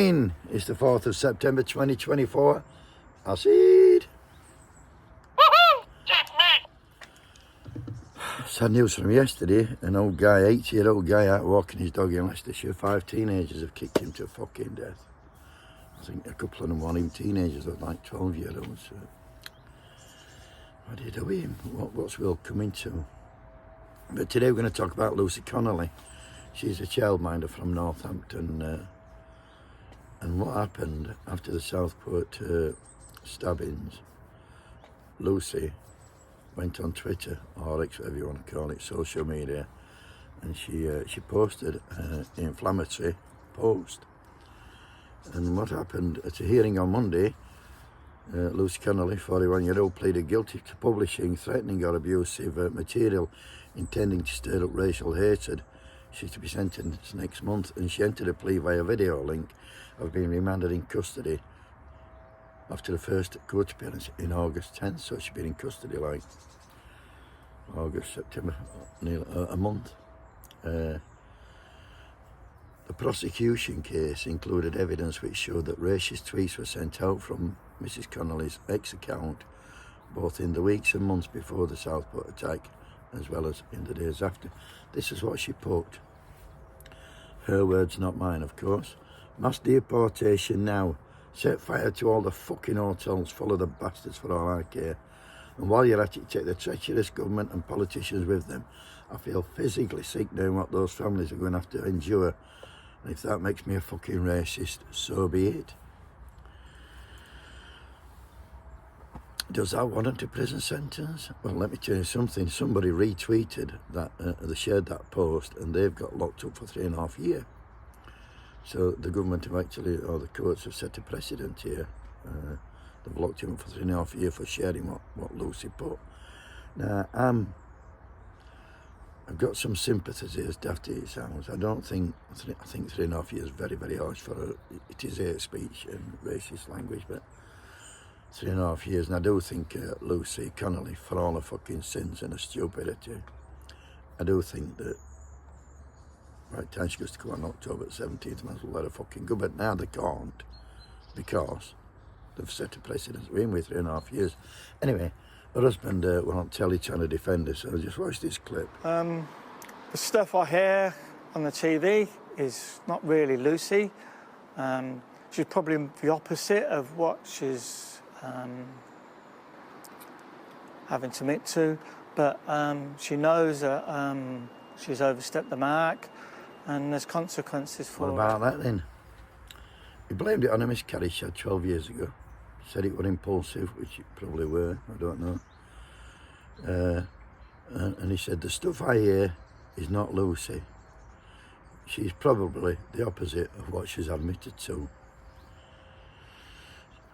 morning. It's the 4th of September 2024. Acid. Sad news from yesterday. An old guy, 80-year-old guy out walking his dog in Leicestershire. 5 teenagers have kicked him to fucking death. I think a couple of them weren't even teenagers, they were like 12-year-olds. What did he do with him? What's we all coming to? But today we're going to talk about Lucy Connolly. She's a childminder from Northampton. And what happened after the Southport stabbings, Lucy went on Twitter, or X, whatever you want to call it, social media, and she posted an inflammatory post. And what happened at a hearing on Monday, Lucy Connolly, 41-year-old, pleaded guilty to publishing threatening or abusive material intending to stir up racial hatred. She's to be sentenced next month, and she entered a plea via video link of being remanded in custody after the first court appearance in August 10th. So she's been in custody like August, September, nearly a month. The prosecution case included evidence which showed that racist tweets were sent out from Mrs. Connolly's ex-account, both in the weeks and months before the Southport attack, as well as in the days after. This is what she put. Her words, not mine, of course. Mass deportation now. Set fire to all the fucking hotels full of the bastards for all I care. And while you're at it, take the treacherous government and politicians with them. I feel physically sick knowing what those families are going to have to endure. And if that makes me a fucking racist, so be it. Does that warrant a prison sentence? Well, let me tell you something. Somebody retweeted that, they shared that post, and they've got locked up for 3.5 years. So the government have actually, or the courts have set a precedent here. They've locked him up for 3.5 years for sharing what Lucy put. Now, I've got some sympathies here, as daft as it sounds. I think 3.5 years is very, very harsh for her. It is hate speech and racist language, but 3.5 years. And I do think Lucy Connolly, for all her fucking sins and her stupidity, I do think that right time she goes to come on October 17th, might as well let her fucking go. But now they can't, because they've set a precedent. We're in with 3.5 years. Anyway, her husband went on telly trying to defend her, so I just watched this clip. The stuff I hear on the TV is not really Lucy. She's probably the opposite of what she's having to admit to, but she knows that she's overstepped the mark, and there's consequences for it. What about that then? He blamed it on a miscarriage she had 12 years ago. Said it was impulsive, which it probably were, I don't know. And he said, the stuff I hear is not Lucy. She's probably the opposite of what she's admitted to.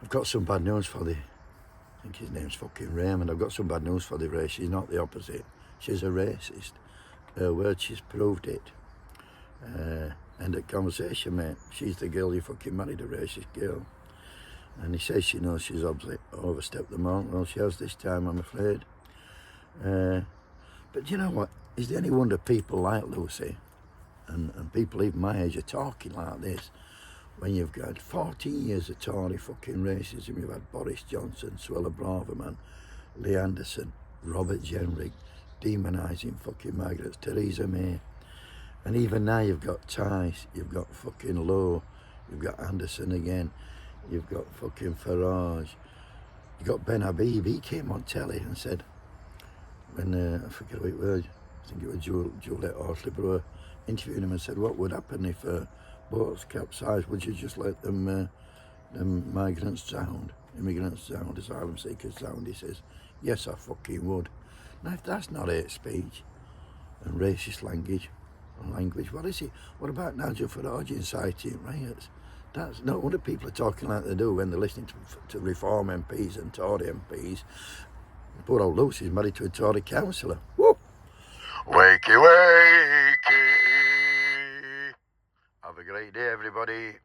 I've got some bad news for the, I think his name's fucking Raymond. I've got some bad news for the race. She's not the opposite. She's a racist. Her word, she's proved it. End of conversation, mate. She's the girl you fucking married, a racist girl. And he says she knows she's obviously overstepped the mark. Well, she has this time, I'm afraid. But you know what? Is there any wonder people like Lucy and people even my age are talking like this when you've got 14 years of Tory fucking racism? You've had Boris Johnson, Suella Braverman, Lee Anderson, Robert Jenrick, demonising fucking Margaret, Theresa May. And even now you've got Tice, you've got fucking Lowe, you've got Anderson again, you've got fucking Farage, you've got Ben Habib. He came on telly and said, when, I forget who it was, I think it was Juliet Horsley Brewer, interviewed him and said, what would happen if boats capsized? Would you just let them migrants drown, immigrants drown, asylum seekers drown? He says, yes, I fucking would. Now, if that's not hate speech and racist language, what is it? What about Nigel Farage inciting riots? That's no wonder people are talking like they do when they're listening to Reform MPs and Tory MPs. Poor old Lucy's married to a Tory councillor. Whoa! Wakey, wakey! Have a great day, everybody.